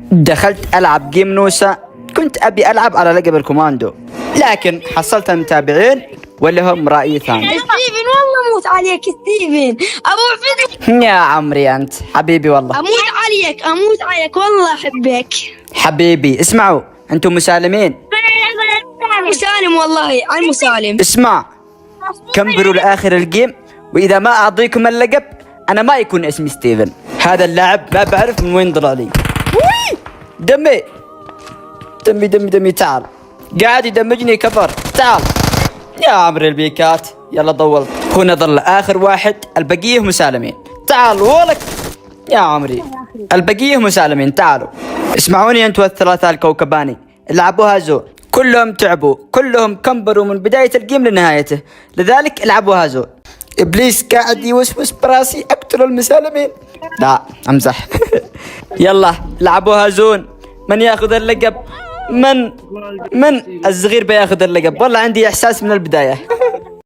دخلت ألعب جيم نوسة، كنت أبي ألعب على لقب الكوماندو، لكن حصلت المتابعين ولهم رأي ثاني. ستيفن والله موت عليك ستيفن، أبو فيديو يا عمري أنت حبيبي والله. أموت عليك والله أحبك حبيبي اسمعوا أنتم مسالمين. مسالم والله عن مسالم. اسمع، كمبروا لآخر الجيم، وإذا ما أعطيكم اللقب أنا ما يكون اسمي ستيفن. هذا اللاعب ما بعرف من وين طلع لي. دمي دمي دمي دمي، تعال قاعد يدمجني كفر. تعال يا عمري البيكات، يلا طولت. هنا ظل آخر واحد، البقية مسالمين. تعال ولك يا عمري، البقية مسالمين. تعالوا اسمعوني أنتوا الثلاثة الكوكباني، العبوها زو. كلهم تعبوا، كلهم كمبروا من بداية الجيم لنهايته، لذلك العبوا هازو. إبليس قاعد يوسوس براسي أقتل المسالمين. لا أمزح. يلا لعبوا هازون. من ياخذ اللقب؟ من الصغير بياخذ اللقب؟ والله عندي إحساس من البداية.